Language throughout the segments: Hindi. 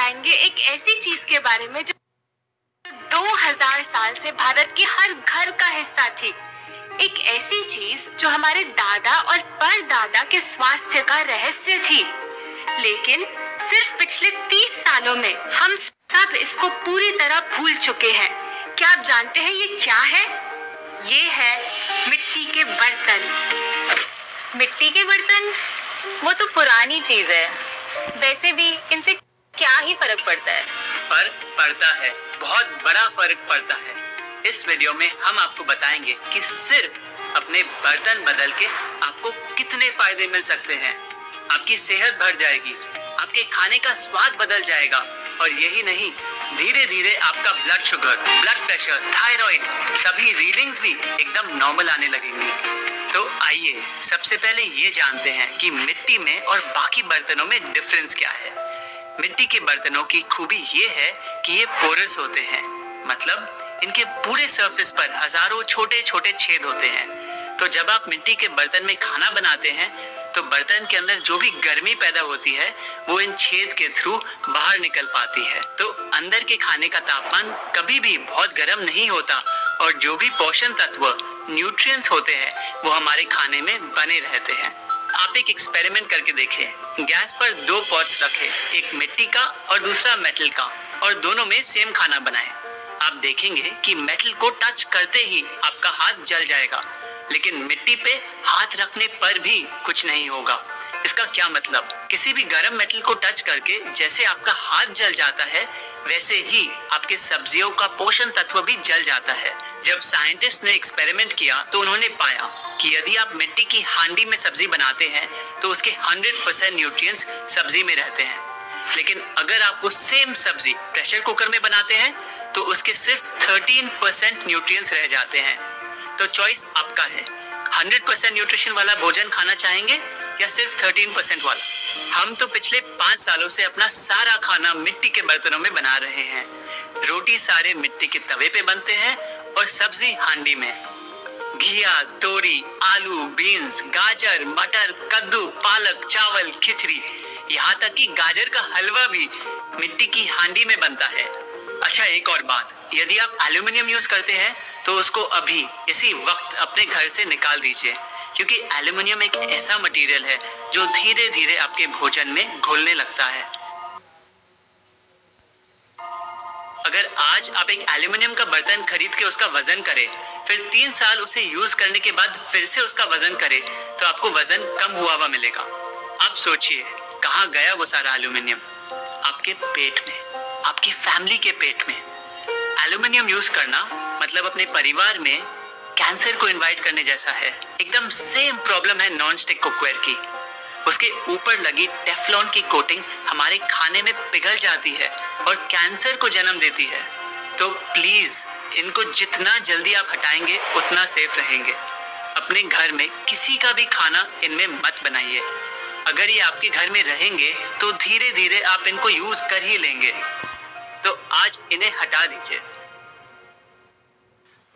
बताएंगे एक ऐसी चीज के बारे में जो 2000 साल से भारत के हर घर का हिस्सा थी। एक ऐसी चीज जो हमारे दादा और परदादा के स्वास्थ्य का रहस्य थी, लेकिन सिर्फ पिछले 30 सालों में हम सब इसको पूरी तरह भूल चुके हैं। क्या आप जानते हैं ये क्या है? ये है मिट्टी के बर्तन। मिट्टी के बर्तन वो तो पुरानी चीज है, वैसे भी इनसे क्या ही फर्क पड़ता है? फर्क पड़ता है, बहुत बड़ा फर्क पड़ता है। इस वीडियो में हम आपको बताएंगे कि सिर्फ अपने बर्तन बदल के आपको कितने फायदे मिल सकते हैं। आपकी सेहत बढ़ जाएगी, आपके खाने का स्वाद बदल जाएगा और यही नहीं, धीरे धीरे आपका blood sugar, blood pressure, thyroid सभी रीडिंग्स भी एकदम नॉर्मल आने लगेंगी। तो आइए सबसे पहले ये जानते हैं कि मिट्टी में और बाकी बर्तनों में डिफरेंस क्या है। मिट्टी के बर्तनों की खूबी ये है कि ये पोरस होते हैं, मतलब इनके पूरे सरफेस पर हजारों छोटे छोटे छेद होते हैं। तो जब आप मिट्टी के बर्तन में खाना बनाते हैं तो बर्तन के अंदर जो भी गर्मी पैदा होती है वो इन छेद के थ्रू बाहर निकल पाती है। तो अंदर के खाने का तापमान कभी भी बहुत गर्म नहीं होता और जो भी पोषण तत्व, न्यूट्रिएंट्स होते हैं वो हमारे खाने में बने रहते हैं। आप एक एक्सपेरिमेंट करके देखें। गैस पर 2 पॉट्स रखें, एक मिट्टी का और दूसरा मेटल का, और दोनों में सेम खाना बनाएं। आप देखेंगे कि मेटल को टच करते ही आपका हाथ जल जाएगा, लेकिन मिट्टी पे हाथ रखने पर भी कुछ नहीं होगा। इसका क्या मतलब? किसी भी गर्म मेटल को टच करके जैसे आपका हाथ जल जाता है, वैसे ही आपके सब्जियों का पोषण तत्व भी जल जाता है। जब साइंटिस्ट ने एक्सपेरिमेंट किया तो उन्होंने पाया कि यदि आप मिट्टी की हांडी में सब्जी बनाते हैं तो उसके 100% न्यूट्रिएंट्स सब्जी में रहते हैं, लेकिन अगर आप वो सेम सब्जी प्रेशर कुकर में बनाते हैं तो उसके सिर्फ 13% न्यूट्रिएंट्स रह जाते हैं। तो चॉइस आपका है, 100% न्यूट्रिशन वाला भोजन खाना चाहेंगे या सिर्फ 13% वाला। हम तो पिछले 5 सालों से अपना सारा खाना मिट्टी के बर्तनों में बना रहे हैं। रोटी सारे मिट्टी के तवे पे बनते हैं और सब्जी हांडी में। घिया, तोरी, आलू, बीन्स, गाजर, मटर, कद्दू, पालक, चावल, खिचड़ी, यहाँ तक कि गाजर का हलवा भी मिट्टी की हांडी में बनता है। अच्छा, एक और बात, यदि आप एल्यूमिनियम यूज करते हैं तो उसको अभी इसी वक्त अपने घर से निकाल दीजिए, क्योंकि एल्यूमिनियम एक ऐसा मटेरियल है जो धीरे धीरे आपके भोजन में घुलने लगता है। अगर आज आप एक एल्यूमिनियम का बर्तन खरीद के उसका वजन करें, फिर 3 साल उसे यूज करने के बाद फिर से उसका वजन करें, तो आपको वजन कम हुआ हुआ मिलेगा। आप सोचिए, कहाँ गया वो सारा एल्यूमिनियम? आपके पेट में, आपकी फैमिली के पेट में। एल्यूमिनियम यूज करना मतलब अपने परिवार में कैंसर को इनवाइट करने जैसा है। एकदम सेम प्रॉब्लम है नॉन स्टिक कुकवेयर की। उसके ऊपर लगी टेफ्लॉन की कोटिंग हमारे खाने में पिघल जाती है और कैंसर को जन्म देती है। तो प्लीज इनको जितना जल्दी आप हटाएंगे उतना सेफ रहेंगे। अपने घर में किसी का भी खाना इनमें मत बनाइए। अगर ये आपके घर में रहेंगे तो धीरे धीरे आप इनको यूज कर ही लेंगे। तो आज इन्हें हटा दीजिए।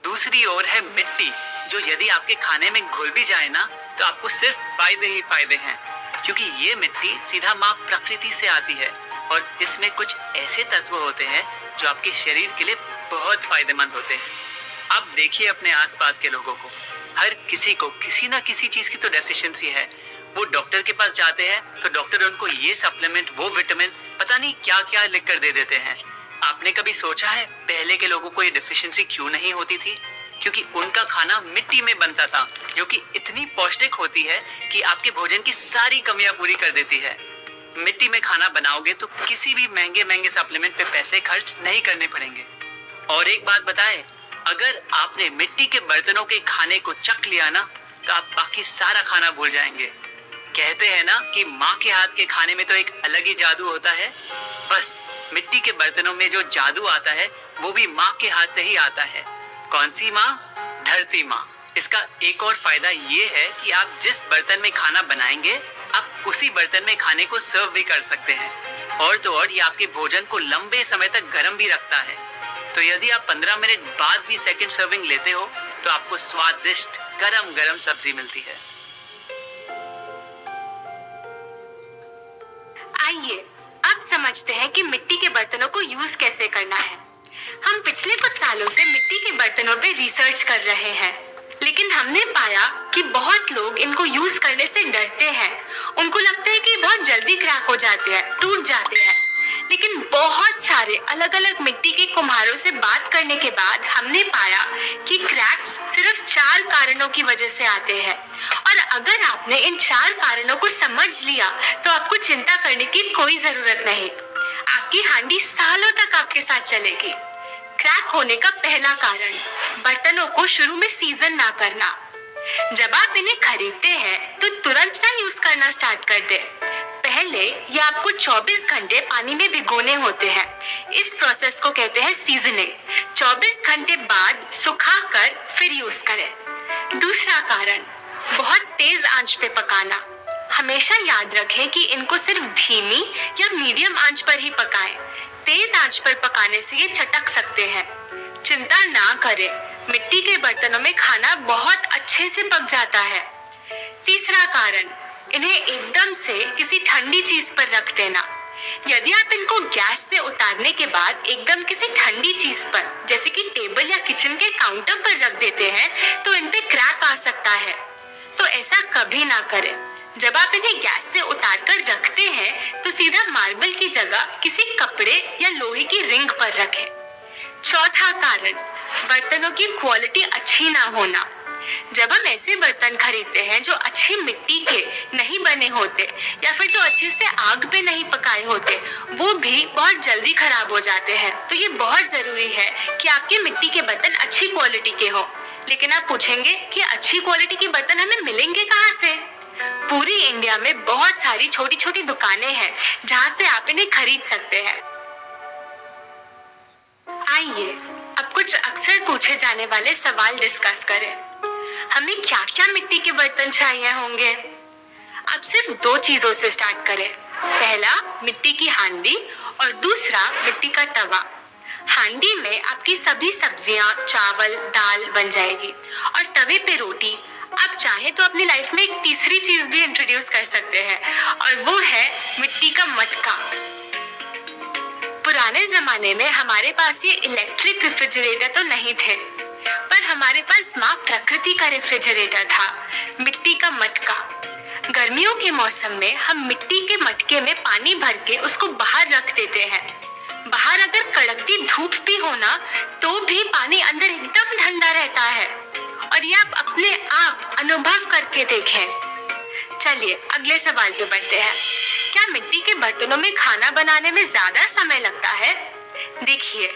दूसरी ओर है मिट्टी, जो यदि आपके खाने में घुल भी जाए ना तो आपको सिर्फ फायदे ही फायदे हैं, क्योंकि ये मिट्टी सीधा माँ प्रकृति से आती है और इसमें कुछ ऐसे तत्व होते हैं जो आपके शरीर के लिए बहुत फायदेमंद होते हैं। आप देखिए अपने आसपास के लोगों को, हर किसी को किसी ना किसी चीज की तो डेफिशिएंसी है। वो डॉक्टर के पास जाते हैं तो डॉक्टर उनको ये सप्लीमेंट, वो विटामिन, पता नहीं क्या क्या लिख कर दे देते हैं। आपने कभी सोचा है पहले के लोगों को ये डेफिशिएंसी क्यों नहीं होती थी? क्योंकि उनका खाना मिट्टी में बनता था, जो कि इतनी पौष्टिक होती है कि आपके भोजन की सारी कमियां पूरी कर देती है। मिट्टी में खाना बनाओगे तो किसी भी महंगे महंगे सप्लीमेंट पे पैसे खर्च नहीं करने पड़ेंगे। और एक बात बताएं, अगर आपने मिट्टी के बर्तनों के खाने को चख लिया ना तो आप बाकी सारा खाना भूल जाएंगे। कहते हैं ना कि माँ के हाथ के खाने में तो एक अलग ही जादू होता है। बस मिट्टी के बर्तनों में जो जादू आता है वो भी माँ के हाथ से ही आता है। कौन सी माँ? धरती माँ। इसका एक और फायदा ये है कि आप जिस बर्तन में खाना बनाएंगे आप उसी बर्तन में खाने को सर्व भी कर सकते हैं। और तो और ये आपके भोजन को लंबे समय तक गर्म भी रखता है। तो यदि आप 15 मिनट बाद भी सेकंड सर्विंग लेते हो तो आपको स्वादिष्ट गरम गरम सब्जी मिलती है। आइए अब समझते हैं कि मिट्टी के बर्तनों को यूज कैसे करना है। हम पिछले कुछ सालों से मिट्टी के बर्तनों पे रिसर्च कर रहे हैं, लेकिन हमने पाया कि बहुत लोग इनको यूज करने से डरते हैं। उनको लगता है कि बहुत जल्दी क्रैक हो जाते हैं, टूट जाते हैं। लेकिन बहुत सारे अलग अलग मिट्टी के कुम्हारों से बात करने के बाद हमने पाया कि क्रैक्स सिर्फ 4 कारणों की वजह से आते हैं। और अगर आपने इन 4 कारणों को समझ लिया तो आपको चिंता करने की कोई जरूरत नहीं। आपकी हांडी सालों तक आपके साथ चलेगी। क्रैक होने का पहला कारण, बर्तनों को शुरू में सीजन ना करना। जब आप इन्हें खरीदते हैं तो तुरंत ना यूज करना स्टार्ट कर दे। पहले ये आपको 24 घंटे पानी में भिगोने होते हैं। इस प्रोसेस को कहते हैं सीजनिंग। 24 घंटे बाद सुखाकर फिर यूज करें। दूसरा कारण, बहुत तेज आंच पे पकाना। हमेशा याद रखें कि इनको सिर्फ धीमी या मीडियम आंच पर ही पकाएं। तेज आंच पर पकाने से ये चटक सकते हैं। चिंता ना करें, मिट्टी के बर्तनों में खाना बहुत अच्छे से पक जाता है। तीसरा कारण, इन्हें एकदम से किसी ठंडी चीज पर रख देना। यदि आप इनको गैस से उतारने के बाद एकदम किसी ठंडी चीज पर, जैसे कि टेबल या किचन के काउंटर पर रख देते हैं तो इन पे क्रैक आ सकता है। तो ऐसा कभी ना करें। जब आप इन्हें गैस से उतार कर रखते हैं तो सीधा मार्बल की जगह किसी कपड़े या लोहे की रिंग पर रखें। चौथा कारण, बर्तनों की क्वालिटी अच्छी ना होना। जब हम ऐसे बर्तन खरीदते हैं जो अच्छी मिट्टी के नहीं बने होते या फिर जो अच्छे से आग पे नहीं पकाए होते, वो भी बहुत जल्दी खराब हो जाते हैं। तो ये बहुत जरूरी है कि आपके मिट्टी के बर्तन अच्छी क्वालिटी के हो। लेकिन आप पूछेंगे कि अच्छी क्वालिटी के बर्तन हमें मिलेंगे कहाँ से? पूरी इंडिया में बहुत सारी छोटी छोटी दुकानें हैं जहाँ से आप इन्हें खरीद सकते हैं। आइए अब कुछ अक्सर पूछे जाने वाले सवाल डिस्कस करें। हमें क्या क्या मिट्टी के बर्तन चाहिए होंगे? अब सिर्फ 2 चीजों से स्टार्ट करें। पहला, मिट्टी की हांडी और दूसरा मिट्टी का तवा। हांडी में आपकी सभी सब्जियां, चावल, दाल बन जाएगी और तवे पे रोटी। आप चाहे तो अपनी लाइफ में एक तीसरी चीज भी इंट्रोड्यूस कर सकते हैं और वो है मिट्टी का मटका। पुराने जमाने में हमारे पास ये इलेक्ट्रिक रेफ्रिजरेटर तो नहीं थे, पर हमारे पास माँ प्रकृति का रेफ्रिजरेटर था, मिट्टी का मटका। गर्मियों के मौसम में हम मिट्टी के मटके में पानी भर के उसको बाहर रख देते हैं। बाहर अगर कड़कती धूप भी हो ना तो भी पानी अंदर एकदम ठंडा रहता है और ये आप अपने आप अनुभव करके देखें। चलिए अगले सवाल पे बढ़ते हैं। क्या मिट्टी के बर्तनों में खाना बनाने में ज्यादा समय लगता है? देखिए,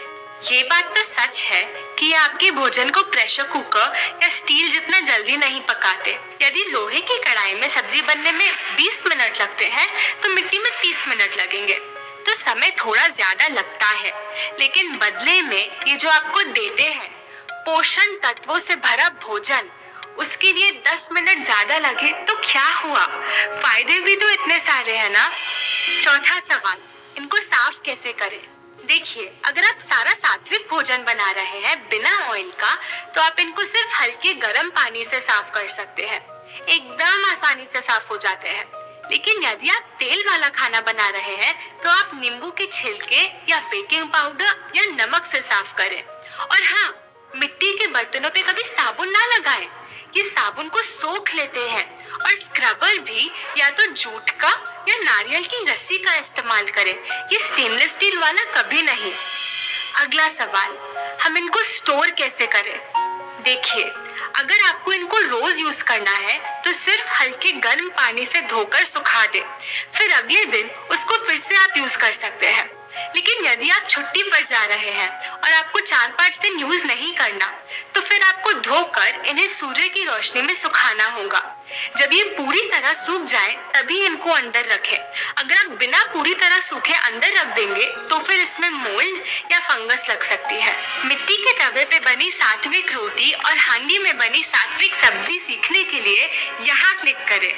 ये बात तो सच है कि ये आपके भोजन को प्रेशर कुकर या स्टील जितना जल्दी नहीं पकाते। यदि लोहे की कढ़ाई में सब्जी बनने में 20 मिनट लगते हैं तो मिट्टी में 30 मिनट लगेंगे। तो समय थोड़ा ज्यादा लगता है, लेकिन बदले में ये जो आपको देते हैं पोषण तत्वों से भरा भोजन, उसके लिए 10 मिनट ज्यादा लगे तो क्या हुआ, फायदे भी तो इतने सारे हैं ना। चौथा सवाल, इनको साफ कैसे करें? देखिए, अगर आप सारा सात्विक भोजन बना रहे हैं बिना ऑयल का तो आप इनको सिर्फ हल्के गर्म पानी से साफ कर सकते हैं। एकदम आसानी से साफ हो जाते हैं। लेकिन यदि आप तेल वाला खाना बना रहे हैं तो आप नींबू के छिलके या बेकिंग पाउडर या नमक से साफ करें। और हाँ, मिट्टी के बर्तनों पे कभी साबुन ना लगाएं। ये साबुन को सोख लेते हैं। और स्क्रबर भी या तो जूट का या नारियल की रस्सी का इस्तेमाल करें। ये स्टेनलेस स्टील वाला कभी नहीं। अगला सवाल, हम इनको स्टोर कैसे करें? देखिए, अगर आपको इनको रोज यूज करना है तो सिर्फ हल्के गर्म पानी से धोकर सुखा दे, फिर अगले दिन उसको फिर से आप यूज कर सकते हैं। लेकिन यदि आप छुट्टी पर जा रहे हैं और आपको 4-5 दिन यूज नहीं करना तो फिर आपको धोकर इन्हें सूर्य की रोशनी में सुखाना होगा। जब ये पूरी तरह सूख जाए तभी इनको अंदर रखें। अगर आप बिना पूरी तरह सूखे अंदर रख देंगे तो फिर इसमें मोल्ड या फंगस लग सकती है। मिट्टी के तवे पे बनी सात्विक रोटी और हांडी में बनी सात्विक सब्जी सीखने के लिए यहाँ क्लिक करें।